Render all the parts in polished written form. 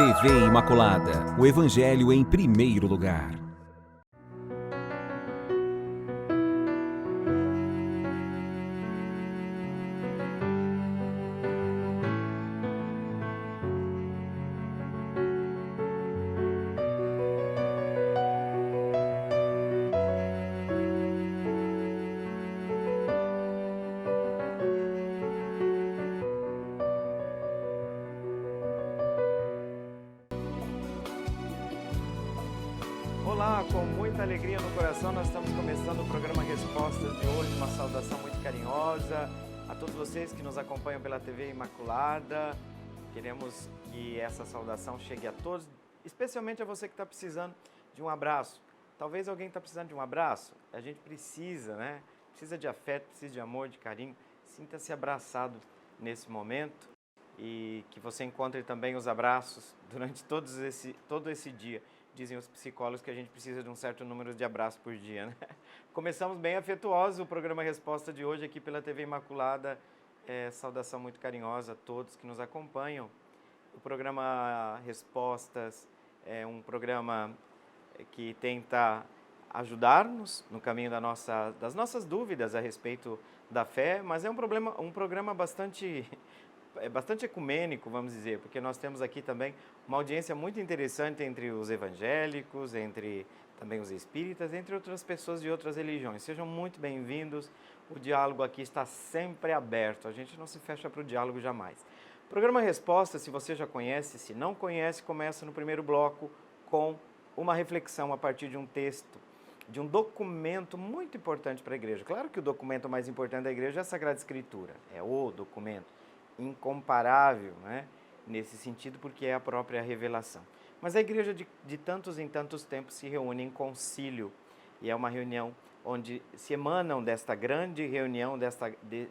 TV Imaculada, o Evangelho em primeiro lugar. Olá, com muita alegria no coração, nós estamos começando o programa Respostas de hoje. Uma saudação muito carinhosa a todos vocês que nos acompanham pela TV Imaculada. Queremos que essa saudação chegue a todos, especialmente a você que está precisando de um abraço. Talvez alguém está precisando de um abraço. A gente precisa, né? Precisa de afeto, precisa de amor, de carinho. Sinta-se abraçado nesse momento e que você encontre também os abraços durante todo esse dia. Dizem os psicólogos que a gente precisa de um certo número de abraços por dia, né? Começamos bem afetuosos o programa Resposta de hoje aqui pela TV Imaculada. Saudação muito carinhosa a todos que nos acompanham. O programa Respostas é um programa que tenta ajudar-nos no caminho das nossas dúvidas a respeito da fé, mas é um programa bastante ecumênico, vamos dizer, porque nós temos aqui também uma audiência muito interessante entre os evangélicos, entre também os espíritas, entre outras pessoas de outras religiões. Sejam muito bem-vindos, o diálogo aqui está sempre aberto, a gente não se fecha para o diálogo jamais. Programa Resposta, se você já conhece, se não conhece, começa no primeiro bloco com uma reflexão a partir de um texto, de um documento muito importante para a igreja. Claro que o documento mais importante da igreja é a Sagrada Escritura, é o documento incomparável, né? Nesse sentido, porque é a própria revelação. Mas a igreja de tantos em tantos tempos se reúne em concílio, e é uma reunião onde se emanam desta grande reunião,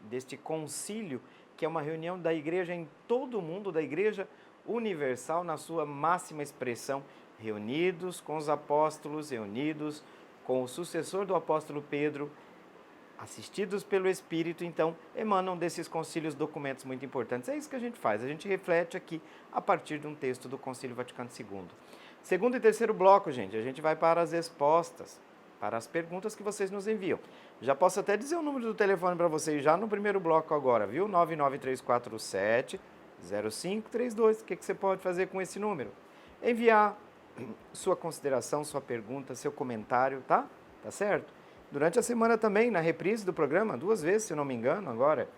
deste concílio, que é uma reunião da igreja em todo o mundo, da igreja universal na sua máxima expressão, reunidos com os apóstolos, reunidos com o sucessor do apóstolo Pedro, assistidos pelo Espírito, então, emanam desses concílios documentos muito importantes. É isso que a gente faz, a gente reflete aqui a partir de um texto do Concílio Vaticano II. Segundo e terceiro bloco, gente, a gente vai para as respostas, para as perguntas que vocês nos enviam. Já posso até dizer o número do telefone para vocês já no primeiro bloco agora, viu? 99347-0532. O que você pode fazer com esse número? Enviar sua consideração, sua pergunta, seu comentário, tá? Tá certo? Durante a semana também, na reprise do programa, 2 vezes, se não me engano, agora,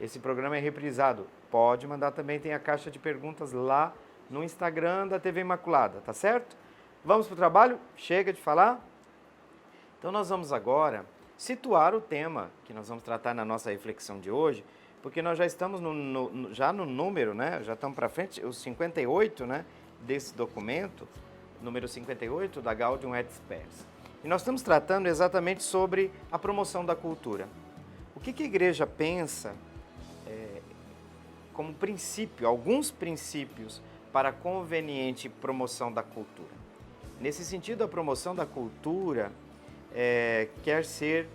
esse programa é reprisado. Pode mandar também, tem a caixa de perguntas lá no Instagram da TV Imaculada, tá certo? Vamos para o trabalho? Chega de falar? Então nós vamos agora situar o tema que nós vamos tratar na nossa reflexão de hoje, porque nós já estamos já no número, né? Já estamos para frente, os 58, né? Desse documento, número 58 da Gaudium et Spes. E nós estamos tratando exatamente sobre a promoção da cultura. O que a igreja pensa como princípio, alguns princípios para a conveniente promoção da cultura. Nesse sentido, a promoção da cultura quer ser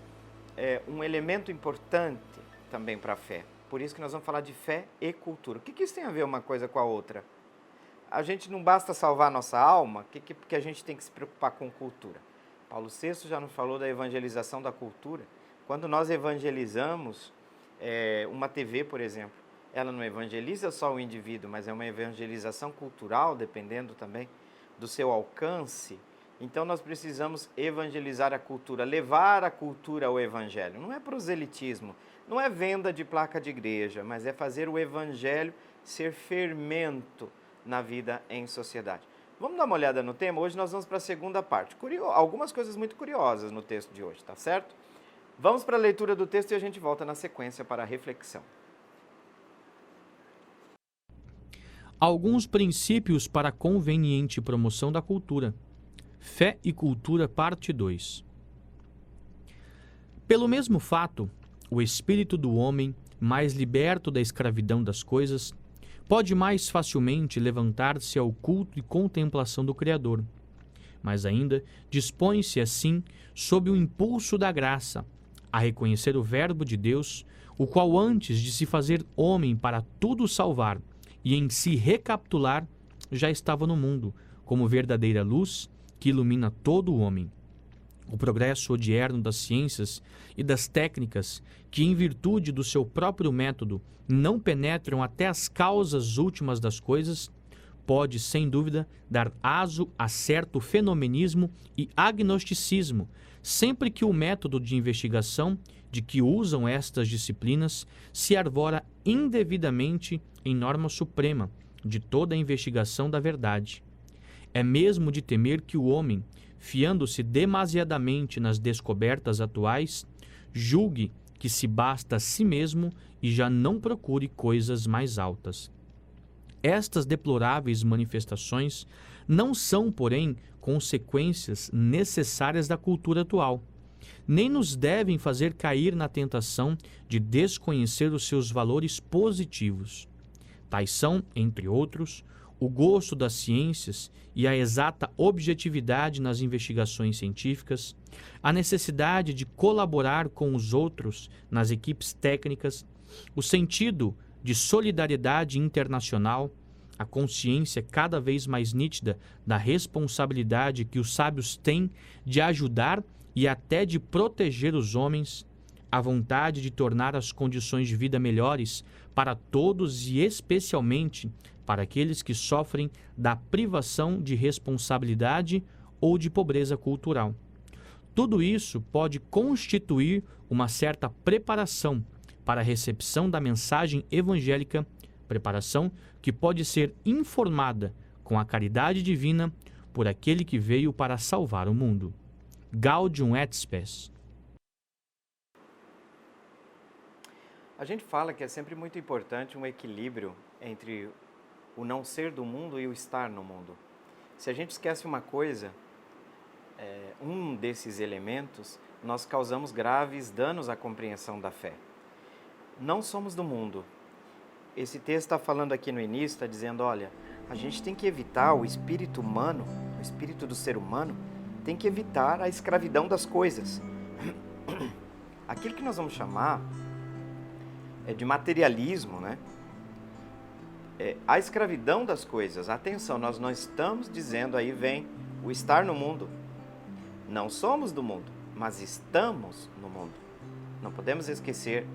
um elemento importante também para a fé. Por isso que nós vamos falar de fé e cultura. O que isso tem a ver uma coisa com a outra? A gente não basta salvar a nossa alma, porque a gente tem que se preocupar com cultura. Paulo VI já nos falou da evangelização da cultura. Quando nós evangelizamos uma TV, por exemplo, ela não evangeliza só o indivíduo, mas é uma evangelização cultural, dependendo também do seu alcance. Então nós precisamos evangelizar a cultura, levar a cultura ao evangelho. Não é proselitismo, não é venda de placa de igreja, mas é fazer o evangelho ser fermento na vida em sociedade. Vamos dar uma olhada no tema? Hoje nós vamos para a segunda parte. Algumas coisas muito curiosas no texto de hoje, tá certo? Vamos para a leitura do texto e a gente volta na sequência para a reflexão. Alguns princípios para a conveniente promoção da cultura. Fé e Cultura, parte 2. Pelo mesmo fato, o espírito do homem, mais liberto da escravidão das coisas, pode mais facilmente levantar-se ao culto e contemplação do Criador, mas ainda dispõe-se assim, sob o impulso da graça, a reconhecer o Verbo de Deus, o qual antes de se fazer homem para tudo salvar e em si recapitular, já estava no mundo, como verdadeira luz que ilumina todo o homem. O progresso odierno das ciências e das técnicas, que em virtude do seu próprio método não penetram até as causas últimas das coisas, pode, sem dúvida, dar aso a certo fenomenismo e agnosticismo, sempre que o método de investigação de que usam estas disciplinas se arvora indevidamente em norma suprema de toda a investigação da verdade. É mesmo de temer que o homem, fiando-se demasiadamente nas descobertas atuais, julgue que se basta a si mesmo e já não procure coisas mais altas. Estas deploráveis manifestações não são, porém, consequências necessárias da cultura atual, nem nos devem fazer cair na tentação de desconhecer os seus valores positivos. Tais são, entre outros, o gosto das ciências e a exata objetividade nas investigações científicas, a necessidade de colaborar com os outros nas equipes técnicas, o sentido de solidariedade internacional, a consciência cada vez mais nítida da responsabilidade que os sábios têm de ajudar e até de proteger os homens, a vontade de tornar as condições de vida melhores para todos e especialmente para aqueles que sofrem da privação de responsabilidade ou de pobreza cultural. Tudo isso pode constituir uma certa preparação para a recepção da mensagem evangélica, preparação que pode ser informada com a caridade divina por aquele que veio para salvar o mundo. Gaudium et Spes. A gente fala que é sempre muito importante um equilíbrio entre o não ser do mundo e o estar no mundo. Se a gente esquece uma coisa, um desses elementos, nós causamos graves danos à compreensão da fé. Não somos do mundo. Esse texto está falando aqui no início, está dizendo, olha, a gente tem que evitar o espírito humano, o espírito do ser humano, tem que evitar a escravidão das coisas. Aquilo que nós vamos chamar de materialismo, né? A escravidão das coisas. Atenção, nós não estamos dizendo, aí vem o estar no mundo. Não somos do mundo, mas estamos no mundo. Não podemos esquecer,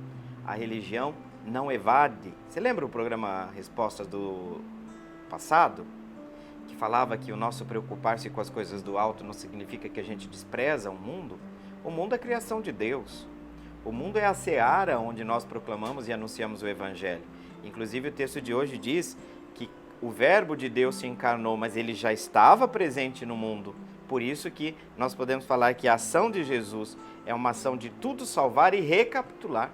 a religião não evade. Você lembra o programa Respostas do passado? Que falava que o nosso preocupar-se com as coisas do alto não significa que a gente despreza o mundo? O mundo é a criação de Deus. O mundo é a seara onde nós proclamamos e anunciamos o Evangelho. Inclusive o texto de hoje diz que o Verbo de Deus se encarnou, mas ele já estava presente no mundo. Por isso que nós podemos falar que a ação de Jesus é uma ação de tudo salvar e recapitular.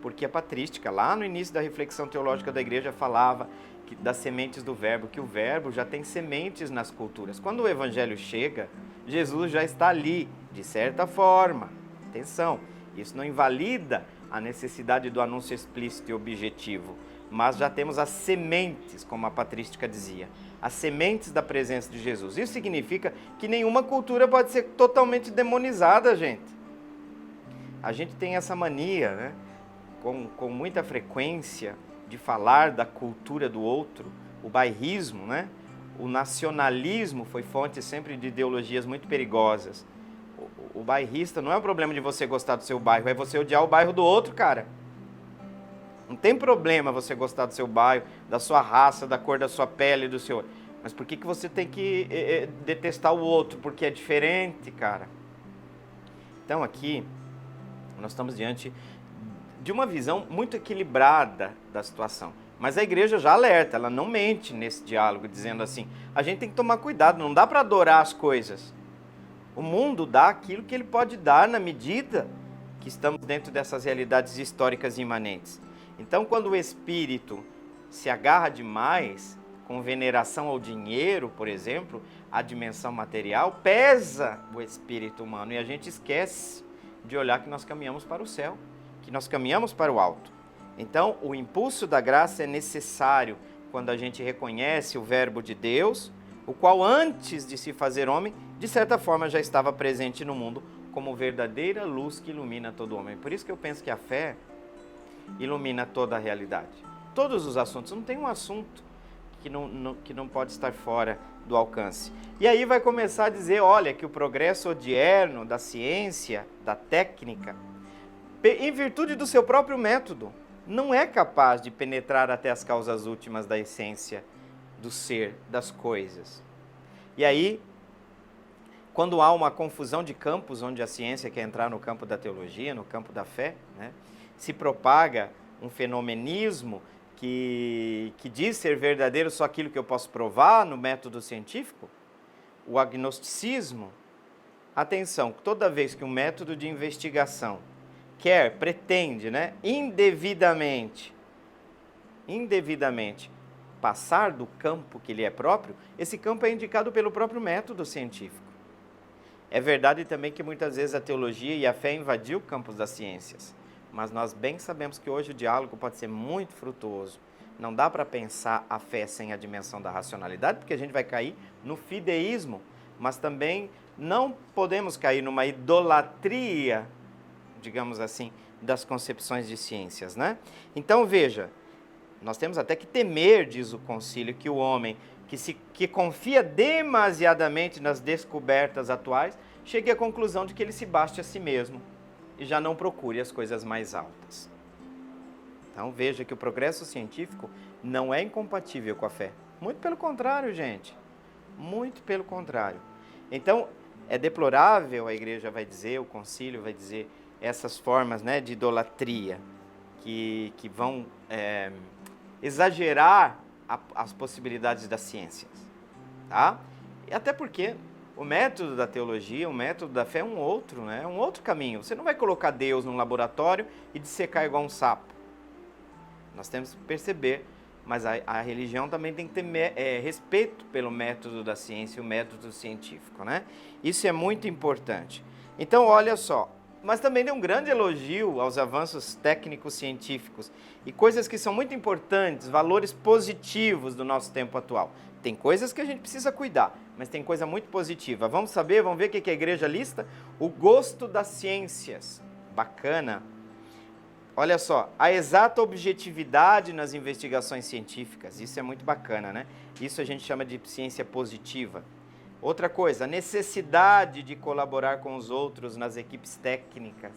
Porque a patrística, lá no início da reflexão teológica da igreja, falava das sementes do Verbo, que o Verbo já tem sementes nas culturas. Quando o Evangelho chega, Jesus já está ali, de certa forma. Atenção, isso não invalida a necessidade do anúncio explícito e objetivo, mas já temos as sementes, como a patrística dizia, as sementes da presença de Jesus. Isso significa que nenhuma cultura pode ser totalmente demonizada, gente. A gente tem essa mania, né, com muita frequência, de falar da cultura do outro, o bairrismo, né? O nacionalismo foi fonte sempre de ideologias muito perigosas. O bairrista não é o problema de você gostar do seu bairro, é você odiar o bairro do outro, cara. Não tem problema você gostar do seu bairro, da sua raça, da cor da sua pele, do seu... Mas por que você tem que detestar o outro? Porque é diferente, cara. Então aqui, nós estamos diante de uma visão muito equilibrada da situação. Mas a igreja já alerta, ela não mente nesse diálogo, dizendo assim, a gente tem que tomar cuidado, não dá para adorar as coisas. O mundo dá aquilo que ele pode dar na medida que estamos dentro dessas realidades históricas imanentes. Então, quando o espírito se agarra demais, com veneração ao dinheiro, por exemplo, a dimensão material, pesa o espírito humano e a gente esquece de olhar que nós caminhamos para o céu, que nós caminhamos para o alto. Então, o impulso da graça é necessário quando a gente reconhece o Verbo de Deus, o qual antes de se fazer homem, de certa forma já estava presente no mundo como verdadeira luz que ilumina todo homem. Por isso que eu penso que a fé ilumina toda a realidade. Todos os assuntos. Não tem um assunto que não pode estar fora do alcance. E aí vai começar a dizer, olha, que o progresso odierno da ciência, da técnica, em virtude do seu próprio método, não é capaz de penetrar até as causas últimas da essência do ser, das coisas. E aí, quando há uma confusão de campos, onde a ciência quer entrar no campo da teologia, no campo da fé, né, se propaga um fenomenismo que diz ser verdadeiro só aquilo que eu posso provar no método científico, o agnosticismo. Atenção, toda vez que um método de investigação pretende, né, indevidamente passar do campo que lhe é próprio, esse campo é indicado pelo próprio método científico. É verdade também que muitas vezes a teologia e a fé invadiu campos das ciências, mas nós bem sabemos que hoje o diálogo pode ser muito frutuoso. Não dá para pensar a fé sem a dimensão da racionalidade, porque a gente vai cair no fideísmo, mas também não podemos cair numa idolatria, digamos assim, das concepções de ciências, né? Então, veja, nós temos até que temer, diz o concílio, que o homem que confia demasiadamente nas descobertas atuais, chegue à conclusão de que ele se baste a si mesmo e já não procure as coisas mais altas. Então veja que o progresso científico não é incompatível com a fé. Muito pelo contrário, gente. Muito pelo contrário. Então é deplorável, a igreja vai dizer, o concílio vai dizer, essas formas, né, de idolatria que vão exagerar as possibilidades das ciências, tá? E até porque o método da teologia, o método da fé é um outro, né? É um outro caminho. Você não vai colocar Deus num laboratório e dissecar igual um sapo. Nós temos que perceber, mas a religião também tem que ter respeito pelo método da ciência, o método científico, né? Isso é muito importante. Então, olha só, mas também deu um grande elogio aos avanços técnicos científicos e coisas que são muito importantes, valores positivos do nosso tempo atual. Tem coisas que a gente precisa cuidar, mas tem coisa muito positiva. Vamos saber, vamos ver o que a igreja lista? O gosto das ciências. Bacana. Olha só, a exata objetividade nas investigações científicas. Isso é muito bacana, né? Isso a gente chama de ciência positiva. Outra coisa, a necessidade de colaborar com os outros nas equipes técnicas,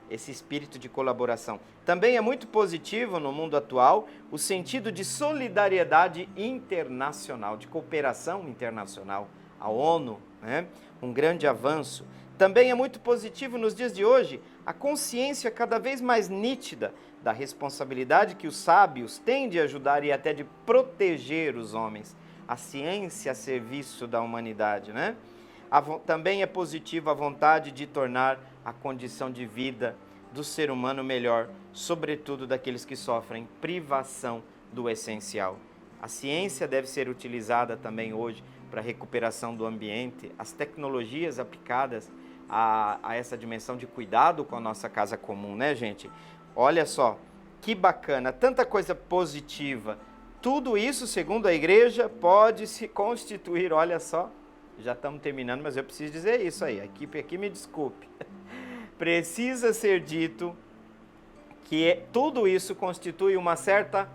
esse espírito de colaboração. Também é muito positivo no mundo atual o sentido de solidariedade internacional, de cooperação internacional, a ONU, né? Um grande avanço. Também é muito positivo nos dias de hoje a consciência cada vez mais nítida da responsabilidade que os sábios têm de ajudar e até de proteger os homens. A ciência a serviço da humanidade, né? Também é positiva a vontade de tornar a condição de vida do ser humano melhor, sobretudo daqueles que sofrem privação do essencial. A ciência deve ser utilizada também hoje para a recuperação do ambiente, as tecnologias aplicadas a essa dimensão de cuidado com a nossa casa comum, né, gente? Olha só, que bacana, tanta coisa positiva. Tudo isso, segundo a igreja, pode se constituir, olha só, já estamos terminando, mas eu preciso dizer isso aí, a equipe aqui me desculpe. Precisa ser dito que tudo isso constitui uma certa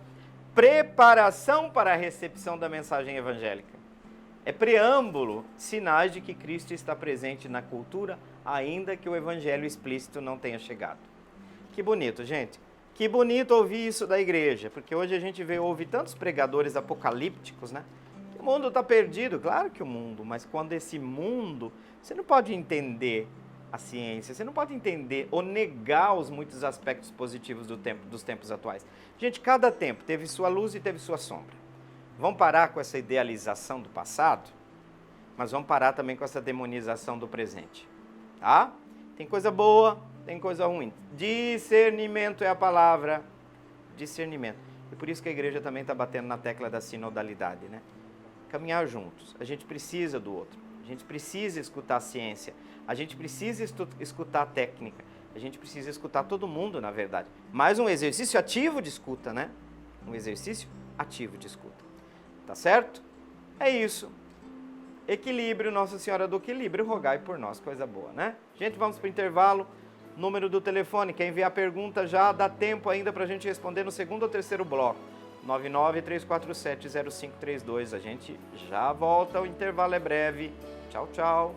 preparação para a recepção da mensagem evangélica. É preâmbulo, sinais de que Cristo está presente na cultura, ainda que o evangelho explícito não tenha chegado. Que bonito, gente. Que bonito ouvir isso da igreja, porque hoje a gente ouve tantos pregadores apocalípticos, né? Que o mundo está perdido, claro que o mundo, mas quando esse mundo, você não pode entender a ciência, você não pode entender ou negar os muitos aspectos positivos dos tempos atuais. Gente, cada tempo teve sua luz e teve sua sombra. Vamos parar com essa idealização do passado, mas vamos parar também com essa demonização do presente, tá? Tem coisa boa, tem coisa ruim. Discernimento é a palavra. Discernimento. E por isso que a igreja também está batendo na tecla da sinodalidade, né? Caminhar juntos. A gente precisa do outro. A gente precisa escutar a ciência. A gente precisa escutar a técnica. A gente precisa escutar todo mundo, na verdade. Mais um exercício ativo de escuta, né? Um exercício ativo de escuta. Tá certo? É isso. Equilíbrio, Nossa Senhora do Equilíbrio, rogai por nós, coisa boa, né? Gente, vamos para o intervalo. Número do telefone, quer enviar pergunta já, dá tempo ainda para a gente responder no segundo ou terceiro bloco. 993470532. A gente já volta, o intervalo é breve. Tchau, tchau.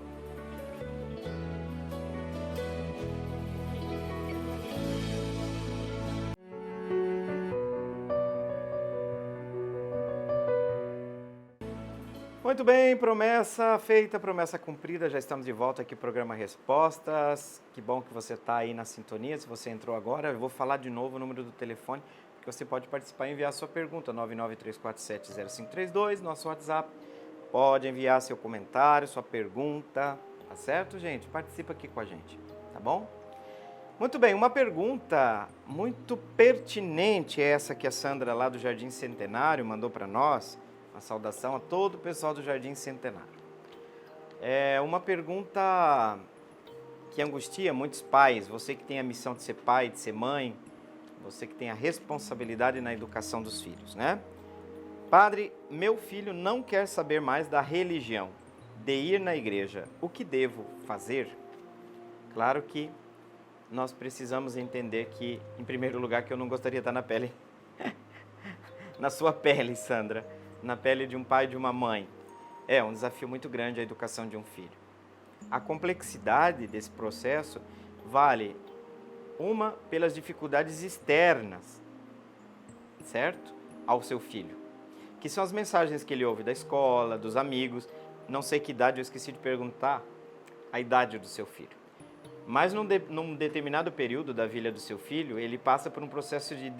Muito bem, promessa feita, promessa cumprida, já estamos de volta aqui no programa Respostas. Que bom que você está aí na sintonia, se você entrou agora, eu vou falar de novo o número do telefone, que você pode participar e enviar sua pergunta, 993470532, nosso WhatsApp. Pode enviar seu comentário, sua pergunta, tá certo, gente? Participa aqui com a gente, tá bom? Muito bem, uma pergunta muito pertinente é essa que a Sandra lá do Jardim Centenário mandou para nós. Uma saudação a todo o pessoal do Jardim Centenário. É uma pergunta que angustia muitos pais, você que tem a missão de ser pai, de ser mãe, você que tem a responsabilidade na educação dos filhos, né? Padre, meu filho não quer saber mais da religião, de ir na igreja. O que devo fazer? Claro que nós precisamos entender que, em primeiro lugar, que eu não gostaria de estar na pele, na sua pele, Sandra, na pele de um pai e de uma mãe. É um desafio muito grande a educação de um filho. A complexidade desse processo vale, uma, pelas dificuldades externas, certo? Ao seu filho, que são as mensagens que ele ouve da escola, dos amigos. Não sei que idade, eu esqueci de perguntar a idade do seu filho. Mas num determinado período da vida do seu filho, ele passa por um processo de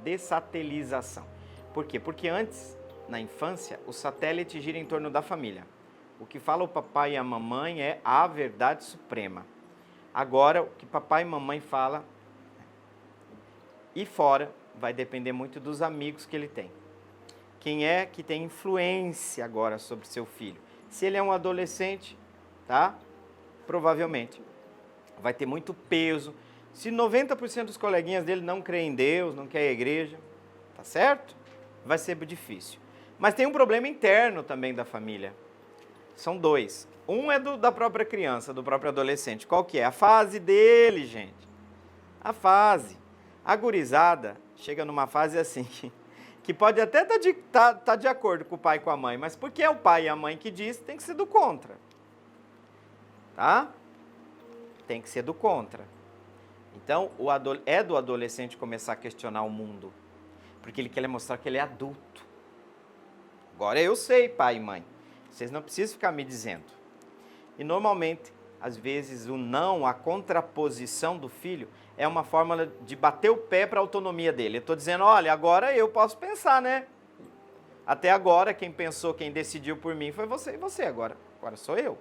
dessatelização. Por quê? Porque antes, na infância, o satélite gira em torno da família. O que fala o papai e a mamãe é a verdade suprema. Agora, o que papai e mamãe fala e fora vai depender muito dos amigos que ele tem. Quem é que tem influência agora sobre seu filho? Se ele é um adolescente, tá? Provavelmente vai ter muito peso. Se 90% dos coleguinhas dele não creem em Deus, não querem a igreja, tá certo? Vai ser difícil. Mas tem um problema interno também da família. São dois. Um é da própria criança, do próprio adolescente. Qual que é? A fase dele, gente. A fase. A gurizada chega numa fase assim, que pode até tá de acordo com o pai e com a mãe, mas porque é o pai e a mãe que diz, tem que ser do contra. Tá? Tem que ser do contra. Então, é do adolescente começar a questionar o mundo, porque ele quer mostrar que ele é adulto. Agora eu sei, pai e mãe. Vocês não precisam ficar me dizendo. E normalmente, às vezes, o não, a contraposição do filho, é uma forma de bater o pé para a autonomia dele. Eu estou dizendo, olha, agora eu posso pensar, né? Até agora, quem pensou, quem decidiu por mim foi você e você. Agora sou eu.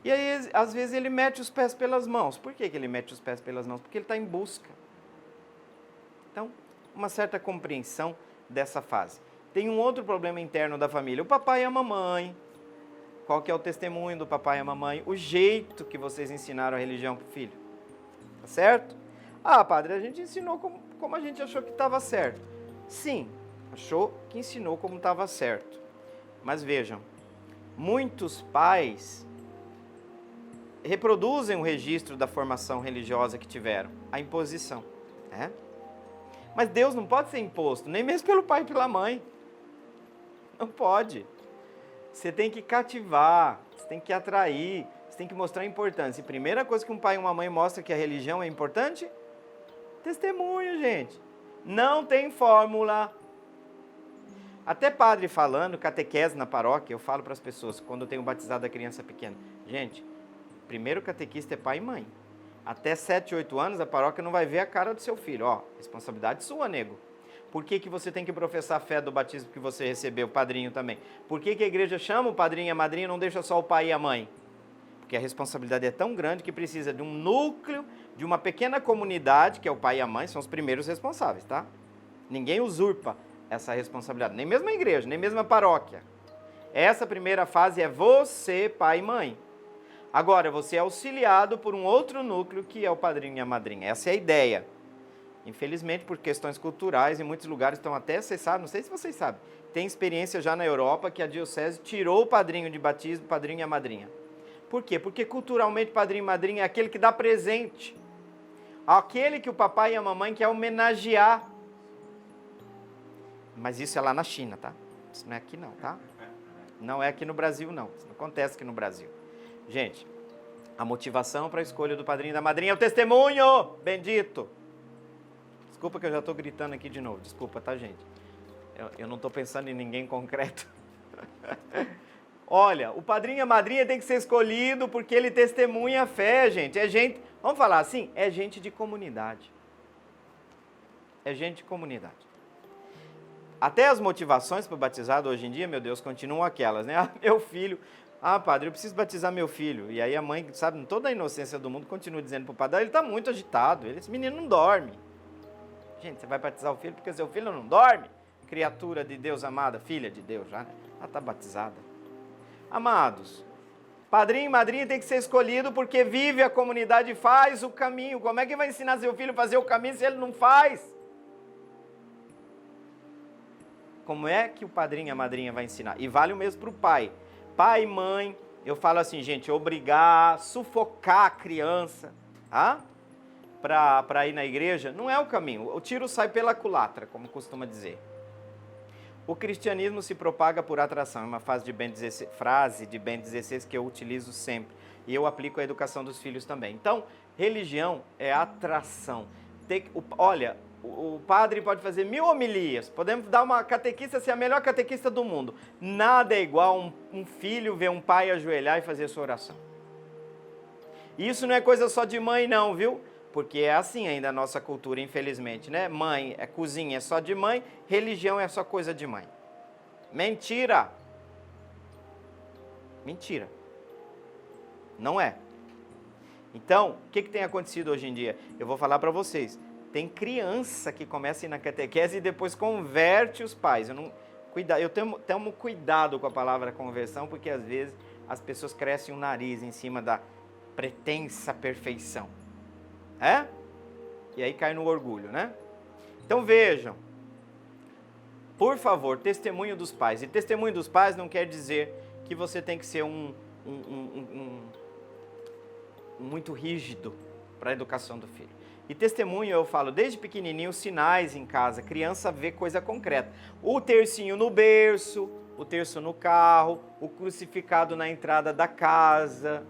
E aí, às vezes, ele mete os pés pelas mãos. Por que ele mete os pés pelas mãos? Porque ele está em busca. Então, uma certa compreensão dessa fase. Tem um outro problema interno da família, o papai e a mamãe. Qual que é o testemunho do papai e a mamãe? O jeito que vocês ensinaram a religião para o filho. Tá certo? Ah, padre, a gente ensinou como a gente achou que estava certo. Sim, achou que ensinou como estava certo. Mas vejam, muitos pais reproduzem o registro da formação religiosa que tiveram, a imposição. Né? Mas Deus não pode ser imposto, nem mesmo pelo pai e pela mãe. Não pode. Você tem que cativar, você tem que atrair, você tem que mostrar a importância. E a primeira coisa que um pai e uma mãe mostram que a religião é importante, testemunho, gente. Não tem fórmula. Até padre falando, catequese na paróquia, eu falo para as pessoas, quando eu tenho batizado a criança pequena, gente, primeiro catequista é pai e mãe. Até 7, 8 anos, a paróquia não vai ver a cara do seu filho. Ó, responsabilidade sua, nego. Por que você tem que professar a fé do batismo que você recebeu, o padrinho também? Por que a igreja chama o padrinho e a madrinha e não deixa só o pai e a mãe? Porque a responsabilidade é tão grande que precisa de um núcleo, de uma pequena comunidade, que é o pai e a mãe, são os primeiros responsáveis, tá? Ninguém usurpa essa responsabilidade, nem mesmo a igreja, nem mesmo a paróquia. Essa primeira fase é você, pai e mãe. Agora, você é auxiliado por um outro núcleo, que é o padrinho e a madrinha. Essa é a ideia. Infelizmente, por questões culturais, em muitos lugares estão até, vocês sabem, não sei se vocês sabem, tem experiência já na Europa que a diocese tirou o padrinho de batismo, o padrinho e a madrinha. Por quê? Porque culturalmente padrinho e madrinha é aquele que dá presente. Aquele que o papai e a mamãe quer homenagear. Mas isso é lá na China, tá? Isso não é aqui não, tá? Não é aqui no Brasil, não. Isso não acontece aqui no Brasil. Gente, a motivação para a escolha do padrinho e da madrinha é o testemunho bendito. Desculpa que eu já estou gritando aqui de novo. Desculpa, tá, gente? Eu não estou pensando em ninguém concreto. Olha, o padrinho e a madrinha tem que ser escolhido porque ele testemunha a fé, gente. É gente, vamos falar assim, é gente de comunidade. É gente de comunidade. Até as motivações para o batizado hoje em dia, meu Deus, continuam aquelas, né? Ah, meu filho, padre, eu preciso batizar meu filho. E aí a mãe, sabe, toda a inocência do mundo, continua dizendo para o padre, ele está muito agitado, esse menino não dorme. Gente, você vai batizar o filho porque seu filho não dorme? Criatura de Deus amada, filha de Deus já, né? Ela está batizada. Amados, padrinho e madrinha tem que ser escolhido porque vive a comunidade e faz o caminho. Como é que vai ensinar seu filho a fazer o caminho se ele não faz? Como é que o padrinho e a madrinha vai ensinar? E vale o mesmo para o pai. Pai e mãe, eu falo assim, gente, obrigar, sufocar a criança, para ir na igreja, não é o caminho. O tiro sai pela culatra, como costuma dizer. O cristianismo se propaga por atração, é uma frase de Bento XVI que eu utilizo sempre. E eu aplico a educação dos filhos também. Então, religião é atração. Olha, o padre pode fazer 1000 homilias, podemos dar uma catequista, ser a melhor catequista do mundo. Nada é igual um filho ver um pai ajoelhar e fazer sua oração. Isso não é coisa só de mãe não, viu? Porque é assim ainda a nossa cultura, infelizmente, né? Mãe, cozinha é só de mãe, religião é só coisa de mãe. Mentira! Mentira. Não é. Então, o que tem acontecido hoje em dia? Eu vou falar para vocês. Tem criança que começa a ir na catequese e depois converte os pais. Eu tenho cuidado com a palavra conversão, porque às vezes as pessoas crescem o nariz em cima da pretensa perfeição. E aí cai no orgulho, né? Então vejam, por favor, testemunho dos pais. E testemunho dos pais não quer dizer que você tem que ser muito rígido para a educação do filho. E testemunho, eu falo, desde pequenininho, sinais em casa, criança vê coisa concreta. O tercinho no berço, o terço no carro, o crucificado na entrada da casa,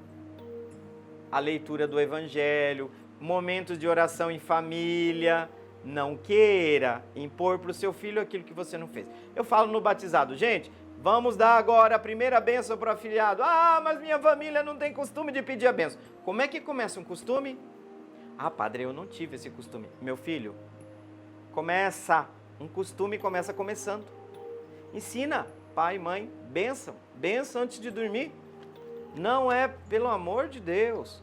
a leitura do evangelho, momentos de oração em família. Não queira impor para o seu filho aquilo que você não fez. Eu falo no batizado, gente, vamos dar agora a primeira bênção para o afilhado. Mas minha família não tem costume de pedir a bênção. Como é que começa um costume? Padre, eu não tive esse costume. Meu filho, um costume começa começando. Ensina, pai, mãe, bênção antes de dormir. Não é, pelo amor de Deus,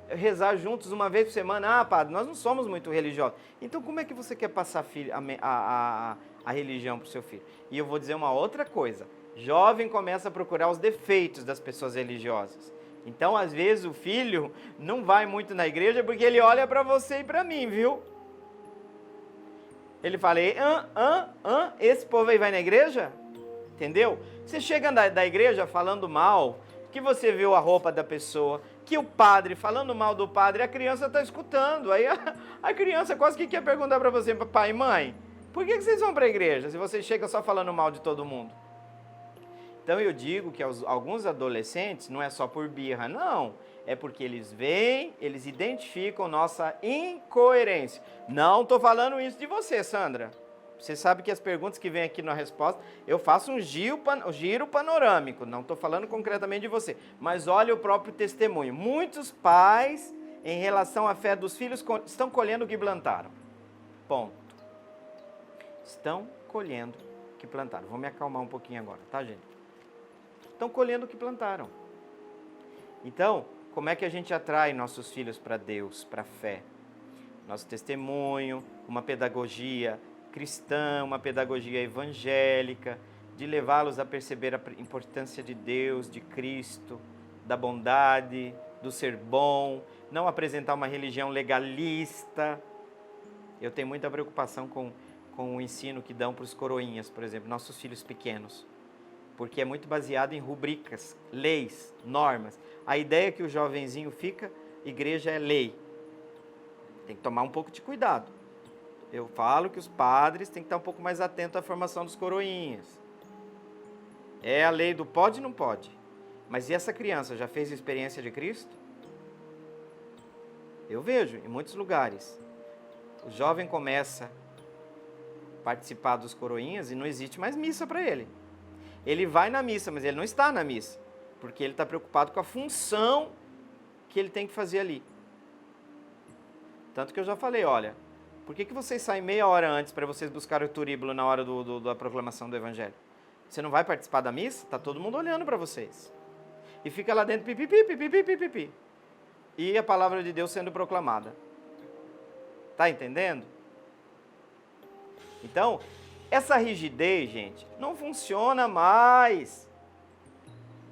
rezar juntos uma vez por semana. Padre, nós não somos muito religiosos. Então como é que você quer passar a religião para o seu filho? E eu vou dizer uma outra coisa. Jovem começa a procurar os defeitos das pessoas religiosas. Então, às vezes, o filho não vai muito na igreja porque ele olha para você e para mim, viu? Ele fala, esse povo aí vai na igreja? Entendeu? Você chega da igreja falando mal, que você viu a roupa da pessoa, que o padre, falando mal do padre, a criança está escutando. Aí a criança quase que quer perguntar para você, pai e mãe, por que vocês vão para a igreja se você chega só falando mal de todo mundo? Então eu digo que alguns adolescentes, não é só por birra, não. É porque eles identificam nossa incoerência. Não estou falando isso de você, Sandra. Você sabe que as perguntas que vêm aqui na resposta, eu faço um giro panorâmico. Não estou falando concretamente de você. Mas olha o próprio testemunho. Muitos pais, em relação à fé dos filhos, estão colhendo o que plantaram. Ponto. Estão colhendo o que plantaram. Vou me acalmar um pouquinho agora, tá, gente? Estão colhendo o que plantaram. Então, como é que a gente atrai nossos filhos para Deus, para a fé? Nosso testemunho, uma pedagogia cristã, uma pedagogia evangélica, de levá-los a perceber a importância de Deus, de Cristo, da bondade, do ser bom, não apresentar uma religião legalista. Eu tenho muita preocupação com o ensino que dão para os coroinhas, por exemplo, nossos filhos pequenos. Porque é muito baseado em rubricas, leis, normas. A ideia que o jovenzinho fica, igreja é lei. Tem que tomar um pouco de cuidado. Eu falo que os padres têm que estar um pouco mais atentos à formação dos coroinhas. É a lei do pode e não pode. Mas e essa criança já fez experiência de Cristo? Eu vejo em muitos lugares. O jovem começa a participar dos coroinhas e não existe mais missa para ele. Ele vai na missa, mas ele não está na missa. Porque ele está preocupado com a função que ele tem que fazer ali. Tanto que eu já falei, olha, por que vocês saem meia hora antes para vocês buscarem o turíbulo na hora da proclamação do evangelho? Você não vai participar da missa? Está todo mundo olhando para vocês. E fica lá dentro, pipipi, pipipi, pipipi. E a palavra de Deus sendo proclamada. Tá entendendo? Então, essa rigidez, gente, não funciona mais.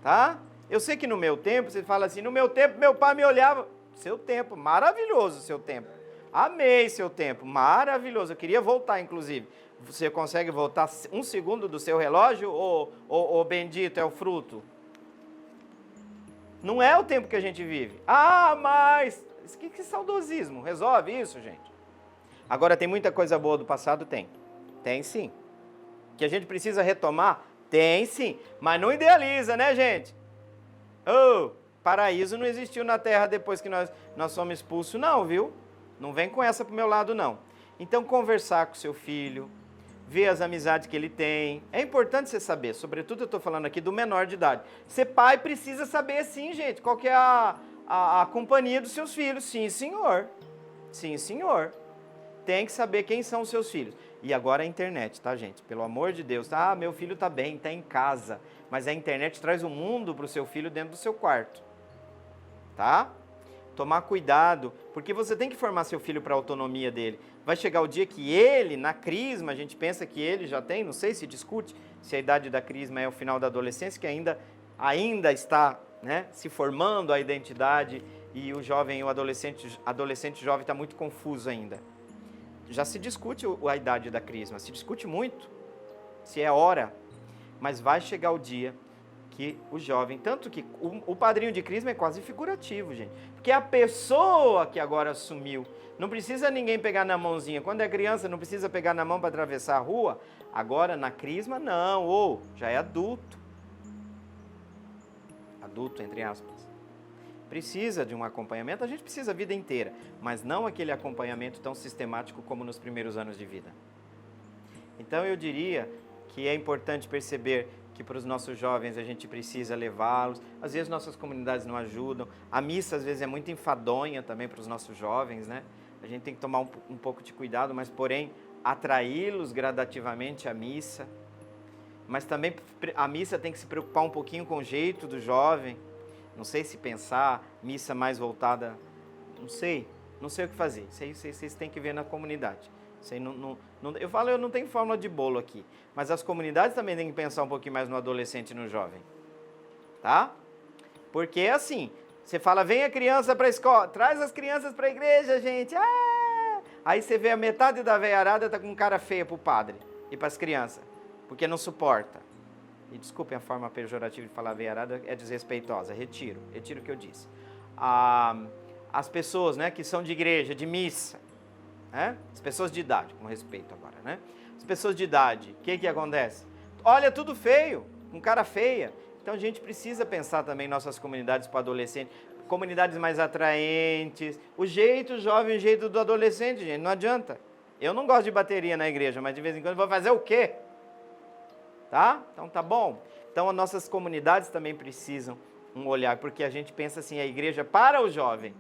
Tá? Eu sei que no meu tempo, você fala assim, no meu tempo meu pai me olhava. Seu tempo, maravilhoso o seu tempo. Amei seu tempo, maravilhoso. Eu queria voltar, inclusive. Você consegue voltar 1 segundo do seu relógio ou bendito é o fruto? Não é o tempo que a gente vive. Ah, mas... Que saudosismo. Resolve isso, gente. Agora, tem muita coisa boa do passado? Tem. Tem sim. Que a gente precisa retomar? Tem sim. Mas não idealiza, né, gente? Oh, paraíso não existiu na Terra depois que nós somos expulsos, não, viu? Não vem com essa pro meu lado, não. Então, conversar com seu filho, ver as amizades que ele tem. É importante você saber, sobretudo eu estou falando aqui do menor de idade. Ser pai precisa saber sim, gente, qual que é a companhia dos seus filhos. Sim, senhor. Sim, senhor. Tem que saber quem são os seus filhos. E agora a internet, tá, gente? Pelo amor de Deus. Ah, meu filho tá bem, tá em casa. Mas a internet traz o mundo pro seu filho dentro do seu quarto. Tá? Tomar cuidado, porque você tem que formar seu filho para a autonomia dele. Vai chegar o dia que ele, na crisma, a gente pensa que ele já tem, não sei se discute, se a idade da crisma é o final da adolescência, que ainda está, né, se formando a identidade, e o jovem, o adolescente jovem está muito confuso ainda. Já se discute a idade da crisma, se discute muito, se é hora, mas vai chegar o dia que o jovem, tanto que o padrinho de crisma é quase figurativo, gente, porque é a pessoa que agora assumiu, não precisa ninguém pegar na mãozinha, quando é criança não precisa pegar na mão para atravessar a rua, agora na crisma não, ou já é adulto, entre aspas, precisa de um acompanhamento, a gente precisa a vida inteira, mas não aquele acompanhamento tão sistemático como nos primeiros anos de vida. Então eu diria que é importante perceber que para os nossos jovens a gente precisa levá-los, às vezes nossas comunidades não ajudam, a missa às vezes é muito enfadonha também para os nossos jovens, né? A gente tem que tomar um pouco de cuidado, mas porém atraí-los gradativamente à missa, mas também a missa tem que se preocupar um pouquinho com o jeito do jovem, não sei se pensar, missa mais voltada, não sei o que fazer, vocês têm que ver na comunidade. Eu falo, eu não tenho fórmula de bolo aqui, mas as comunidades também têm que pensar um pouquinho mais no adolescente e no jovem, tá? Porque é assim, você fala, vem a criança para a escola, traz as crianças para a igreja, gente, aí você vê a metade da veiarada tá com cara feia pro padre e para as crianças, porque não suporta. E desculpem a forma pejorativa de falar veiarada, é desrespeitosa, retiro o que eu disse. As pessoas, né, que são de igreja, de missa, né? As pessoas de idade, com respeito agora, né? As pessoas de idade, o que acontece? Olha, tudo feio, com cara feia. Então a gente precisa pensar também em nossas comunidades para adolescentes, comunidades mais atraentes, o jeito jovem, o jeito do adolescente, gente, não adianta. Eu não gosto de bateria na igreja, mas de vez em quando vou fazer o quê? Tá? Então tá bom. Então as nossas comunidades também precisam um olhar, porque a gente pensa assim, a igreja para o jovem.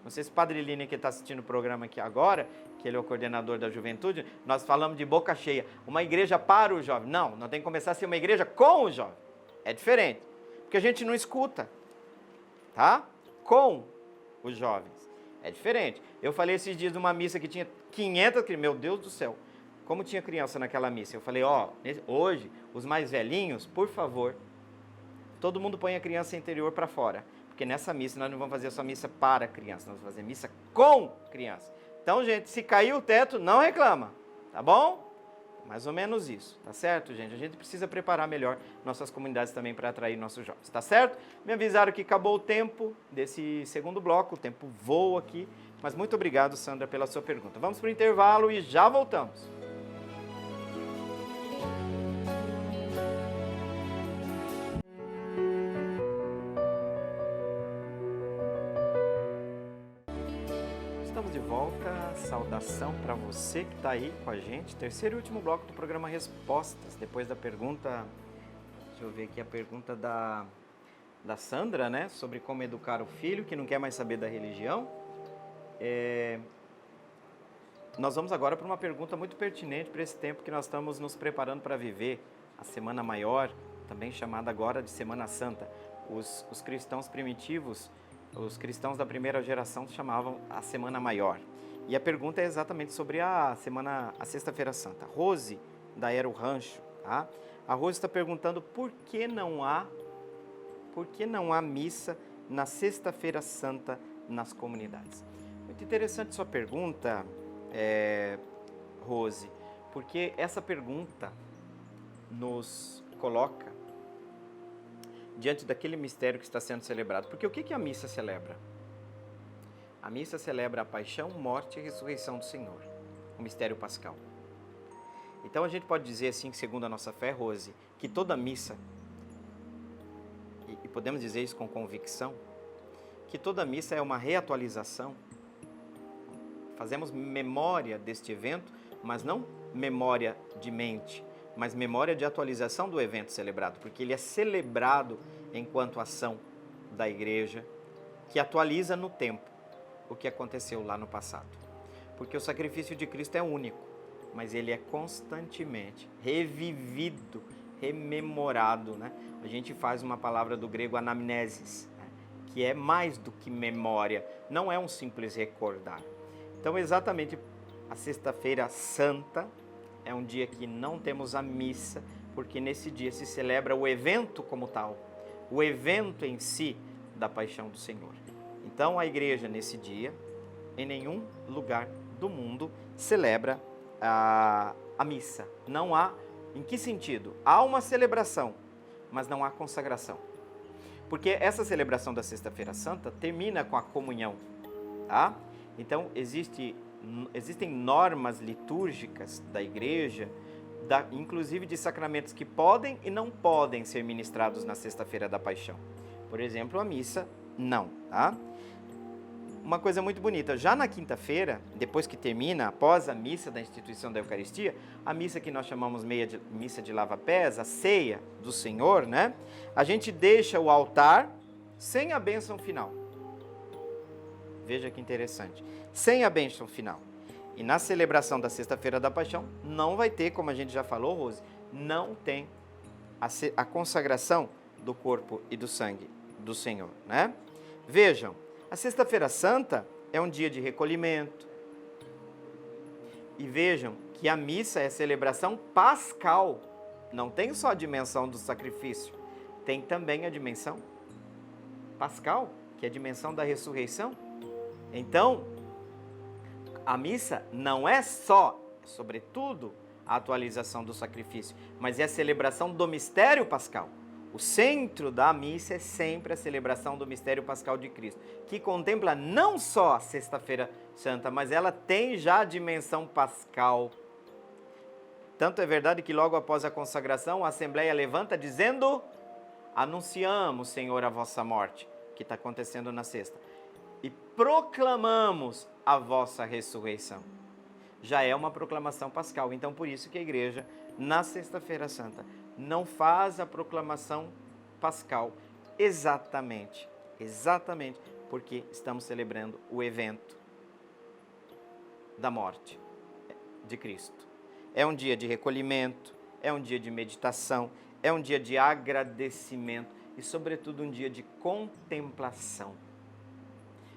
Não sei se o Padre Lini, que está assistindo o programa aqui agora, que ele é o coordenador da juventude, nós falamos de boca cheia. Uma igreja para o jovem. Não, nós tem que começar a ser uma igreja com o jovem. É diferente. Porque a gente não escuta. Tá? Com os jovens. É diferente. Eu falei esses dias de uma missa que tinha 500 crianças. Meu Deus do céu. Como tinha criança naquela missa? Eu falei, hoje, os mais velhinhos, por favor, todo mundo põe a criança interior para fora. Porque nessa missa nós não vamos fazer só missa para criança, nós vamos fazer missa com criança. Então, gente, se cair o teto, não reclama, tá bom? Mais ou menos isso, tá certo, gente? A gente precisa preparar melhor nossas comunidades também para atrair nossos jovens, tá certo? Me avisaram que acabou o tempo desse segundo bloco, o tempo voa aqui, Mas muito obrigado, Sandra, pela sua pergunta. Vamos para o intervalo e já voltamos. Estamos de volta, saudação para você que está aí com a gente, terceiro e último bloco do programa Respostas, depois da pergunta, deixa eu ver aqui a pergunta da Sandra, né, sobre como educar o filho que não quer mais saber da religião. Nós vamos agora para uma pergunta muito pertinente para esse tempo que nós estamos nos preparando para viver, a Semana Maior, também chamada agora de Semana Santa. Os cristãos primitivos, os cristãos da primeira geração chamavam a Semana Maior. E a pergunta é exatamente sobre a Sexta-feira Santa. Rose, da Aero Rancho, tá? A Rose está perguntando por que não há missa na Sexta-feira Santa nas comunidades. Muito interessante sua pergunta, Rose, porque essa pergunta nos coloca diante daquele mistério que está sendo celebrado. Porque o que a missa celebra? A missa celebra a paixão, morte e ressurreição do Senhor, o mistério pascal. Então a gente pode dizer assim, segundo a nossa fé, Rose, que toda missa, e podemos dizer isso com convicção, que toda missa é uma reatualização. Fazemos memória deste evento, mas não memória de mente, mas memória de atualização do evento celebrado, porque ele é celebrado enquanto ação da igreja, que atualiza no tempo o que aconteceu lá no passado. Porque o sacrifício de Cristo é único, mas ele é constantemente revivido, rememorado, né? A gente faz uma palavra do grego anamnesis, né? Que é mais do que memória, não é um simples recordar. Então, exatamente, a Sexta-feira Santa é um dia que não temos a missa, porque nesse dia se celebra o evento como tal, o evento em si da paixão do Senhor. Então, a igreja, nesse dia, em nenhum lugar do mundo, celebra a missa. Não há, em que sentido? Há uma celebração, mas não há consagração. Porque essa celebração da Sexta-feira Santa termina com a comunhão, tá? Então, existem normas litúrgicas da igreja, inclusive de sacramentos que podem e não podem ser ministrados na Sexta-feira da Paixão. Por exemplo, a missa, não, tá? Uma coisa muito bonita, já na quinta-feira, depois que termina, após a missa da instituição da Eucaristia, a missa que nós chamamos missa de lava-pés, a ceia do Senhor, né? A gente deixa o altar sem a bênção final. Veja que interessante. Sem a bênção final. E na celebração da Sexta-feira da Paixão, não vai ter, como a gente já falou, Rose, não tem a consagração do corpo e do sangue do Senhor, né? Vejam, a Sexta-feira Santa é um dia de recolhimento. E vejam que a missa é celebração pascal. Não tem só a dimensão do sacrifício, tem também a dimensão pascal, que é a dimensão da ressurreição. Então, a missa não é só, sobretudo, a atualização do sacrifício, mas é a celebração do mistério pascal. O centro da missa é sempre a celebração do mistério pascal de Cristo, que contempla não só a Sexta-feira Santa, mas ela tem já a dimensão pascal. Tanto é verdade que logo após a consagração, a Assembleia levanta dizendo: anunciamos, Senhor, a vossa morte, que está acontecendo na sexta, e proclamamos a vossa ressurreição. Já é uma proclamação pascal. Então, por isso que a igreja, na Sexta-feira Santa, não faz a proclamação pascal exatamente porque estamos celebrando o evento da morte de Cristo. É um dia de recolhimento, é um dia de meditação, é um dia de agradecimento e, sobretudo, um dia de contemplação.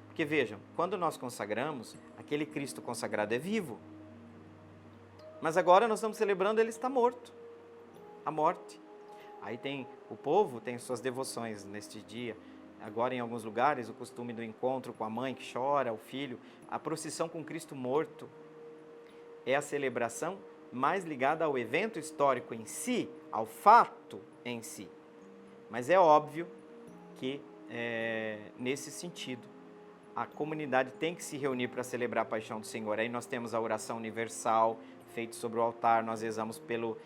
Porque vejam, quando nós consagramos, aquele Cristo consagrado é vivo. Mas agora nós estamos celebrando, ele está morto. A morte. Aí o povo tem suas devoções neste dia. Agora, em alguns lugares, o costume do encontro com a mãe que chora, o filho. A procissão com Cristo morto é a celebração mais ligada ao evento histórico em si, ao fato em si. Mas é óbvio que, nesse sentido, a comunidade tem que se reunir para celebrar a paixão do Senhor. Aí nós temos a oração universal feita sobre o altar, nós rezamos pelo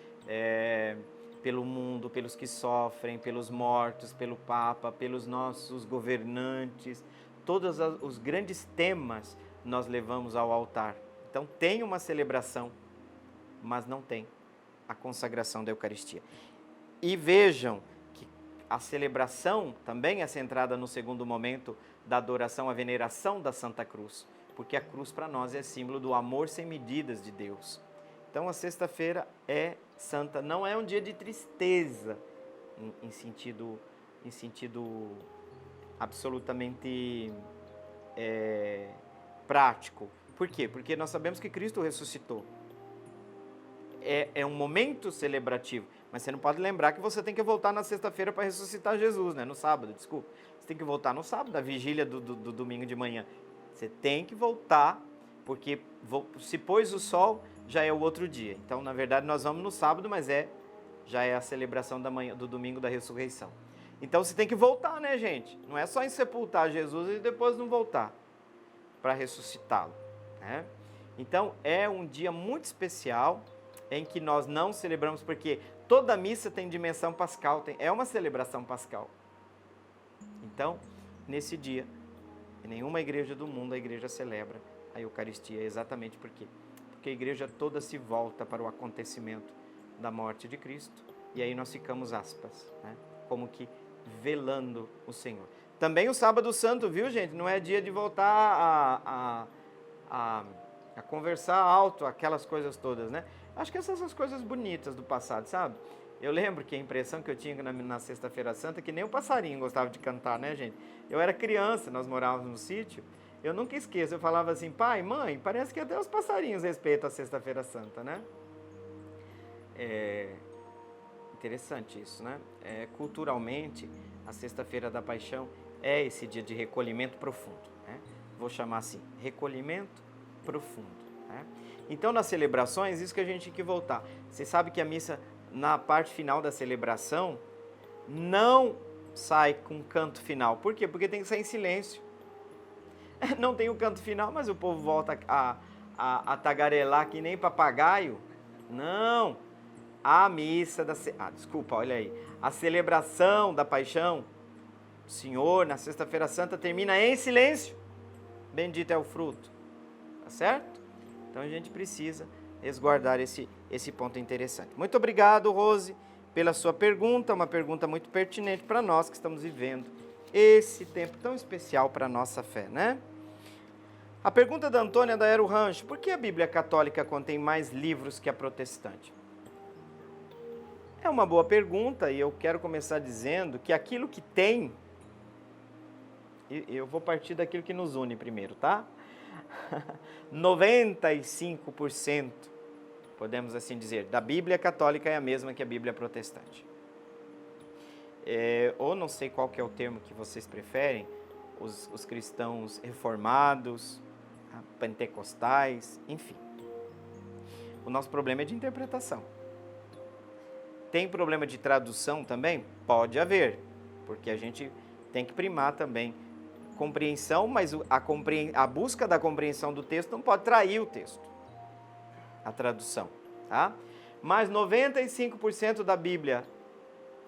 mundo, pelos que sofrem, pelos mortos, pelo Papa, pelos nossos governantes. Todos os grandes temas nós levamos ao altar. Então tem uma celebração, mas não tem a consagração da Eucaristia. E vejam que a celebração também é centrada no segundo momento da adoração, a veneração da Santa Cruz, porque a cruz para nós é símbolo do amor sem medidas de Deus. Então a sexta-feira é santa, não é um dia de tristeza, em sentido absolutamente prático. Por quê? Porque nós sabemos que Cristo ressuscitou. É um momento celebrativo, mas você não pode lembrar que você tem que voltar na sexta-feira para ressuscitar Jesus, né? No sábado, desculpa. Você tem que voltar no sábado, da vigília do domingo de manhã. Você tem que voltar, porque se pôs o sol, já é o outro dia. Então, na verdade, nós vamos no sábado, mas já é a celebração do domingo da ressurreição. Então, você tem que voltar, né, gente? Não é só em sepultar Jesus e depois não voltar para ressuscitá-lo, né? Então, é um dia muito especial em que nós não celebramos, porque toda missa tem dimensão pascal, é uma celebração pascal. Então, nesse dia, em nenhuma igreja do mundo a igreja celebra a Eucaristia, exatamente porque a igreja toda se volta para o acontecimento da morte de Cristo, e aí nós ficamos, aspas, né, como que velando o Senhor. Também o sábado santo, viu, gente? Não é dia de voltar a conversar alto, aquelas coisas todas, né? Acho que essas são as coisas bonitas do passado, sabe? Eu lembro que a impressão que eu tinha na Sexta-feira Santa é que nem o passarinho gostava de cantar, né, gente? Eu era criança, nós morávamos no sítio, eu nunca esqueço, eu falava assim, pai, mãe, parece que até os passarinhos respeitam a Sexta-feira Santa, né? Interessante isso, né? Culturalmente, a Sexta-feira da Paixão é esse dia de recolhimento profundo, né? Vou chamar assim, recolhimento profundo, né? Então, nas celebrações, isso que a gente tem que voltar. Você sabe que a missa, na parte final da celebração, não sai com canto final. Por quê? Porque tem que sair em silêncio. Não tem o canto final, mas o povo volta a tagarelar que nem papagaio. Não. A missa desculpa, olha aí. A celebração da paixão do Senhor na Sexta-feira Santa termina em silêncio. Bendito é o fruto. Tá certo? Então a gente precisa resguardar esse ponto interessante. Muito obrigado, Rose, pela sua pergunta, uma pergunta muito pertinente para nós que estamos vivendo esse tempo tão especial para a nossa fé, né? A pergunta da Antônia da Aero Rancho: por que a Bíblia católica contém mais livros que a protestante? É uma boa pergunta e eu quero começar dizendo que aquilo que tem, eu vou partir daquilo que nos une primeiro, tá? 95%, podemos assim dizer, da Bíblia católica é a mesma que a Bíblia protestante. Ou não sei qual que é o termo que vocês preferem, os cristãos reformados, pentecostais, enfim. O nosso problema é de interpretação. Tem problema de tradução também? Pode haver, porque a gente tem que primar também compreensão, mas a busca da compreensão do texto não pode trair o texto, a tradução, tá? Mas 95% da Bíblia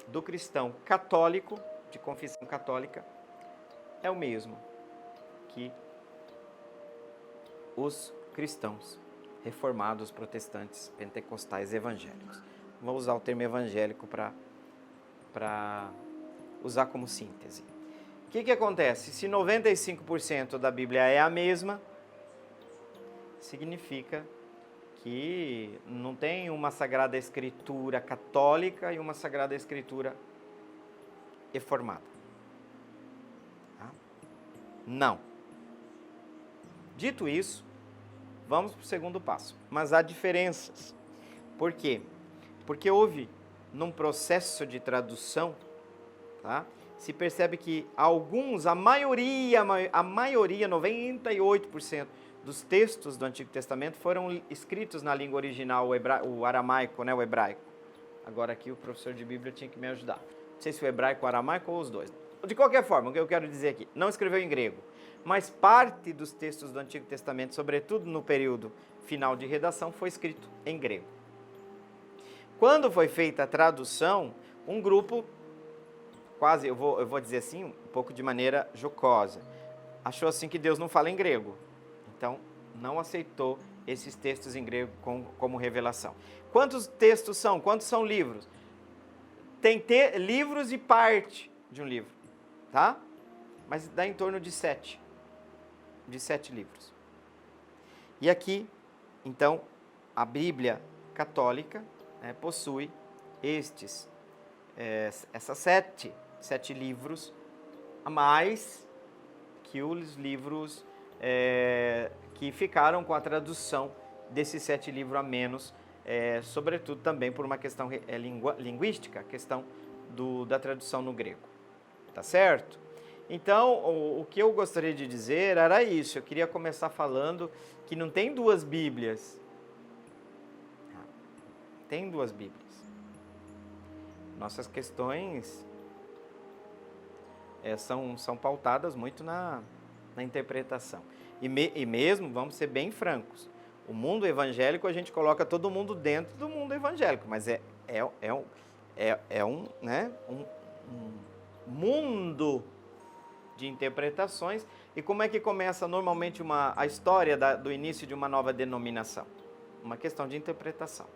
do cristão católico, de confissão católica, é o mesmo que os cristãos reformados, protestantes, pentecostais, evangélicos. Vou usar o termo evangélico para usar como síntese. O que acontece? Se 95% da Bíblia é a mesma, significa que não tem uma Sagrada Escritura católica e uma Sagrada Escritura reformada. Tá? Não. Dito isso, vamos para o segundo passo. Mas há diferenças. Por quê? Porque houve, num processo de tradução, tá? Se percebe que a maioria, 98% dos textos do Antigo Testamento foram escritos na língua original, o aramaico, né, o hebraico. Agora aqui o professor de Bíblia tinha que me ajudar. Não sei se o hebraico, o aramaico ou os dois. De qualquer forma, o que eu quero dizer aqui, não escreveu em grego. mas parte dos textos do Antigo Testamento, sobretudo no período final de redação, foi escrito em grego. Quando foi feita a tradução, um grupo, quase, eu vou dizer assim, um pouco de maneira jocosa, achou assim que Deus não fala em grego. Então, não aceitou esses textos em grego como revelação. Quantos textos são? Quantos são livros? Tem livros e parte de um livro, tá? Mas dá em torno de 7 livros. E aqui, então, a Bíblia católica possui essas 7 livros a mais que os livros que ficaram com a tradução desses 7 livros a menos, sobretudo também por uma questão linguística, a questão da tradução no grego. Tá certo? Então, o que eu gostaria de dizer era isso. Eu queria começar falando que não tem 2 Bíblias. Tem 2 Bíblias. Nossas questões são pautadas muito na interpretação. E mesmo, vamos ser bem francos, o mundo evangélico, a gente coloca todo mundo dentro do mundo evangélico, mas é um mundo de interpretações. E como é que começa normalmente a história do início de uma nova denominação? Uma questão de interpretação.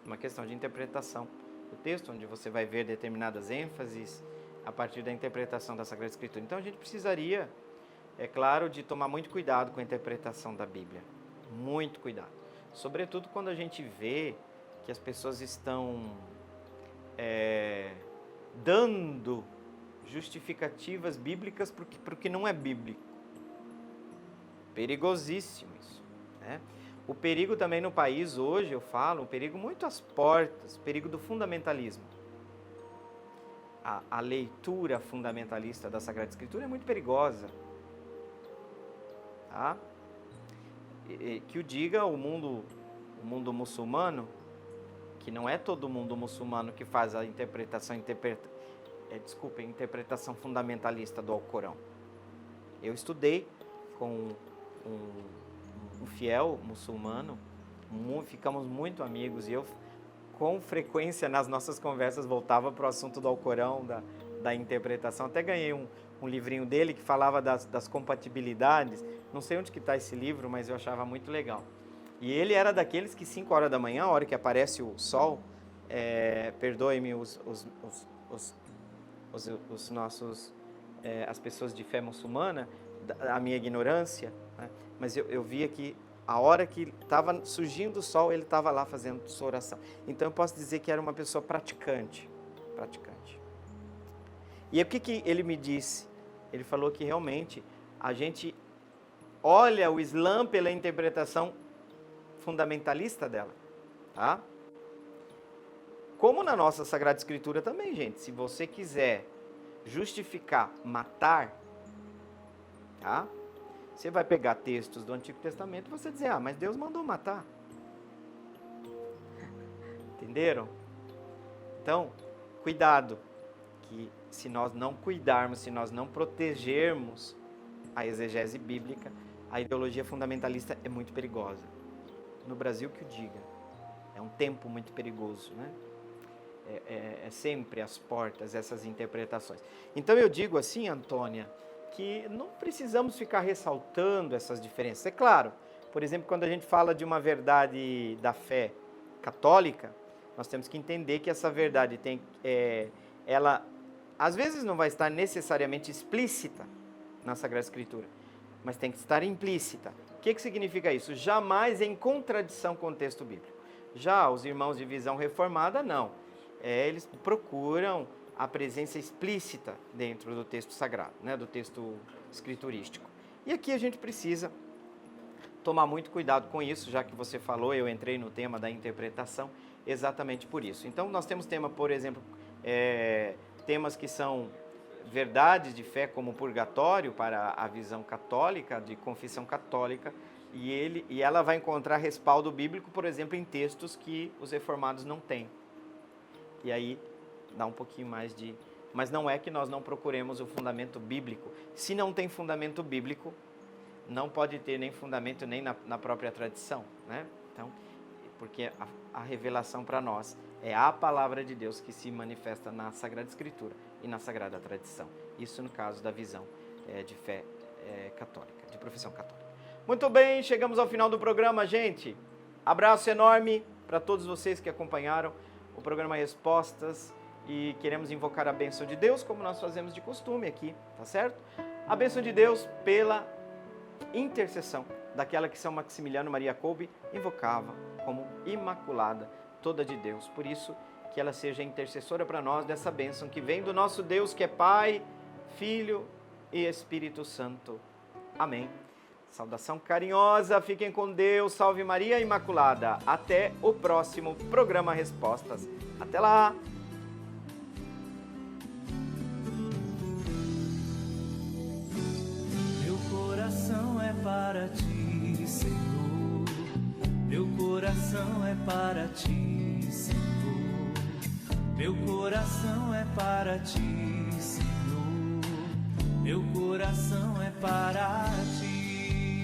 Uma questão de interpretação do texto, onde você vai ver determinadas ênfases a partir da interpretação da Sagrada Escritura. Então a gente precisaria, é claro, de tomar muito cuidado com a interpretação da Bíblia. Muito cuidado. Sobretudo quando a gente vê que as pessoas estão dando justificativas bíblicas para o que não é bíblico. Perigosíssimo isso, né? O perigo também no país hoje, eu falo, um perigo muito às portas, o perigo do fundamentalismo. A leitura fundamentalista da Sagrada Escritura é muito perigosa. Tá? Que o diga o mundo muçulmano, que não é todo mundo muçulmano que faz a interpretação fundamentalista do Alcorão. Eu estudei com um fiel muçulmano, ficamos muito amigos, e eu com frequência nas nossas conversas voltava para o assunto do Alcorão, da interpretação. Até ganhei um livrinho dele que falava das compatibilidades. Não sei onde que está esse livro, mas eu achava muito legal. E ele era daqueles que 5 horas da manhã, a hora que aparece o sol, perdoe-me as pessoas de fé muçulmana, a minha ignorância, né? Mas eu via que a hora que estava surgindo o sol, ele estava lá fazendo sua oração. Então eu posso dizer que era uma pessoa praticante. E o que ele me disse? Ele falou que realmente a gente olha o Islã pela interpretação fundamentalista dela, tá? Como na nossa Sagrada Escritura também, gente. Se você quiser justificar matar, tá? Você vai pegar textos do Antigo Testamento e você dizer, mas Deus mandou matar. Entenderam? Então, cuidado, que se nós não cuidarmos, se nós não protegermos a exegese bíblica, a ideologia fundamentalista é muito perigosa. No Brasil que o diga. É um tempo muito perigoso, né? É sempre às portas essas interpretações. Então eu digo assim, Antônia, que não precisamos ficar ressaltando essas diferenças. É claro, por exemplo, quando a gente fala de uma verdade da fé católica, nós temos que entender que essa verdade ela às vezes não vai estar necessariamente explícita na Sagrada Escritura, mas tem que estar implícita. O que significa isso? Jamais em contradição com o texto bíblico. Já os irmãos de visão reformada, não. Eles procuram a presença explícita dentro do texto sagrado, né, do texto escriturístico. E aqui a gente precisa tomar muito cuidado com isso, já que você falou, eu entrei no tema da interpretação, exatamente por isso. Então nós temos tema, por exemplo, temas que são verdades de fé como purgatório para a visão católica, de confissão católica, e ela vai encontrar respaldo bíblico, por exemplo, em textos que os reformados não têm. E aí dá um pouquinho mais Mas não é que nós não procuremos o fundamento bíblico. Se não tem fundamento bíblico, não pode ter nem fundamento nem na própria tradição, né? Então, porque a revelação para nós é a palavra de Deus que se manifesta na Sagrada Escritura e na Sagrada Tradição. Isso no caso da visão de fé católica, de profissão católica. Muito bem, chegamos ao final do programa, gente. Abraço enorme para todos vocês que acompanharam o programa Respostas e queremos invocar a bênção de Deus, como nós fazemos de costume aqui, tá certo? A bênção de Deus pela intercessão daquela que São Maximiliano Maria Kolbe invocava como Imaculada, toda de Deus. Por isso, que ela seja intercessora para nós dessa bênção que vem do nosso Deus, que é Pai, Filho e Espírito Santo. Amém. Saudação carinhosa, fiquem com Deus, salve Maria Imaculada. Até o próximo programa Respostas. Até lá! Meu coração é para ti, Senhor. Meu coração é para ti, Senhor. Meu coração é para ti, Senhor. Meu coração é para ti.